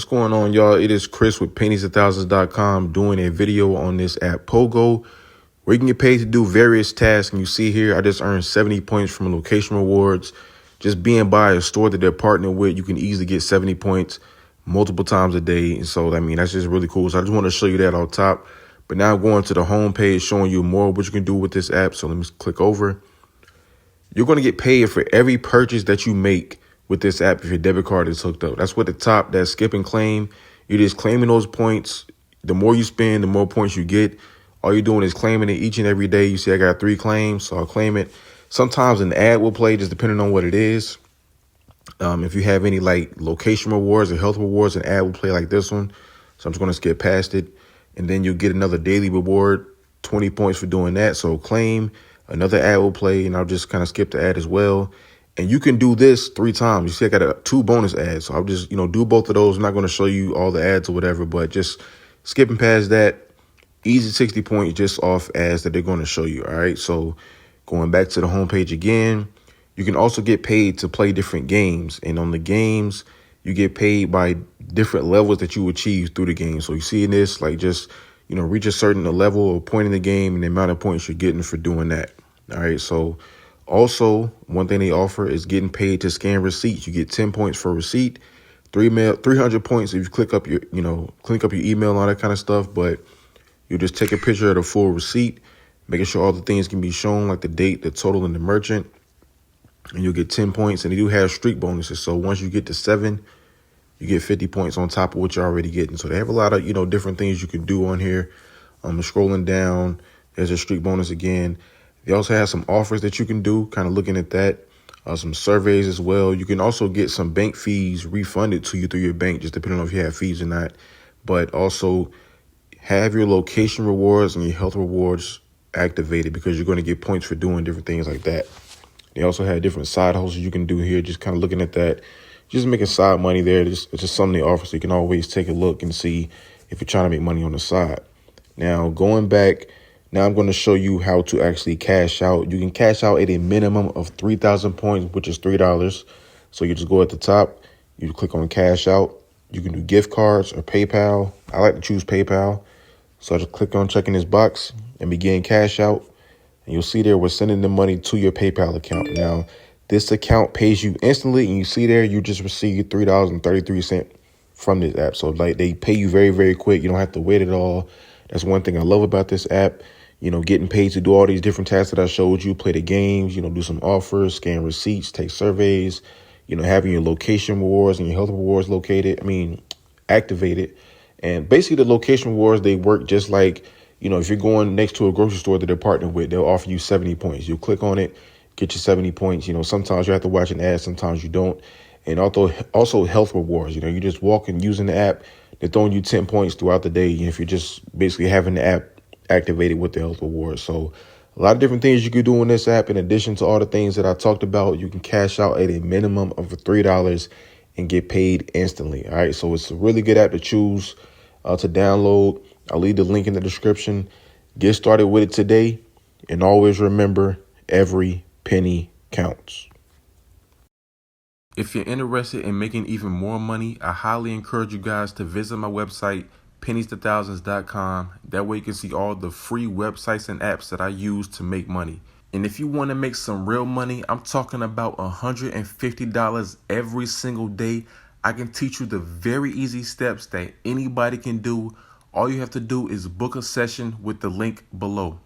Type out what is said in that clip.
going on, y'all? It is Chris with pennies1000s.com doing a video on this app Pogo, where you can get paid to do various tasks. And you see here, I just earned 70 points from location rewards. Just being by a store that they're partnering with, you can easily get 70 points multiple times a day. And so, I mean, that's just really cool. So I just want to show you that on top. But now I'm going to the home page, showing you more of what you can do with this app. So let me click over. You're going to get paid for every purchase that you make with this app if your debit card is hooked up. That's what the top, that skip and claim. You're just claiming those points. The more you spend, the more points you get. All you're doing is claiming it each and every day. You see I got 3 claims, so I'll claim it. Sometimes an ad will play, just depending on what it is. If you have any like location rewards or health rewards, an ad will play like this one. So I'm just going to skip past it. And then you'll get another daily reward, 20 points for doing that. So claim, another ad will play, and I'll just kind of skip the ad as well. And you can do this 3 times. You see, I got 2 bonus ads. So I'll just, do both of those. I'm not going to show you all the ads or whatever, but just skipping past that, easy 60 points just off ads that they're going to show you. All right. So going back to the homepage again, you can also get paid to play different games. And on the games, you get paid by different levels that you achieve through the game. So you see in this, like just, reach a certain level or point in the game and the amount of points you're getting for doing that. All right. So also, one thing they offer is getting paid to scan receipts. You get 10 points for receipt, 300 points if you click up your email and all that kind of stuff. But you just take a picture of the full receipt, making sure all the things can be shown, like the date, the total, and the merchant, and you'll get 10 points. And they do have streak bonuses. So once you get to 7, you get 50 points on top of what you're already getting. So they have a lot of, different things you can do on here. Scrolling down, there's a streak bonus again. They also have some offers that you can do, kind of looking at that, some surveys as well. You can also get some bank fees refunded to you through your bank, just depending on if you have fees or not. But also have your location rewards and your health rewards activated, because you're going to get points for doing different things like that. They also have different side hustles you can do here, just kind of looking at that, just making side money there. It's just something they offer, so you can always take a look and see if you're trying to make money on the side. Now, going back, now I'm going to show you how to actually cash out. You can cash out at a minimum of 3,000 points, which is $3. So you just go at the top, you click on cash out. You can do gift cards or PayPal. I like to choose PayPal. So I just click on checking this box and begin cash out. And you'll see there we're sending the money to your PayPal account. Now, this account pays you instantly, and you see there you just received $3.33 from this app. So like they pay you very, very quick. You don't have to wait at all. That's one thing I love about this app. Getting paid to do all these different tasks that I showed you, play the games, do some offers, scan receipts, take surveys, having your location rewards and your health rewards activated. And basically the location rewards, they work just like, if you're going next to a grocery store that they're partnered with, they'll offer you 70 points. You'll click on it, get your 70 points. Sometimes you have to watch an ad, sometimes you don't. And also health rewards, you just walk and using the app, they're throwing you 10 points throughout the day if you're just basically having the app activated with the health rewards. So a lot of different things you could do in this app. In addition to all the things that I talked about, you can cash out at a minimum of $3 and get paid instantly. All right. So it's a really good app to choose to download. I'll leave the link in the description. Get started with it today. And always remember, every penny counts. If you're interested in making even more money, I highly encourage you guys to visit my website, pennies1000s.com. That way you can see all the free websites and apps that I use to make money. And if you want to make some real money, I'm talking about $150 every single day. I can teach you the very easy steps that anybody can do. All you have to do is book a session with the link below.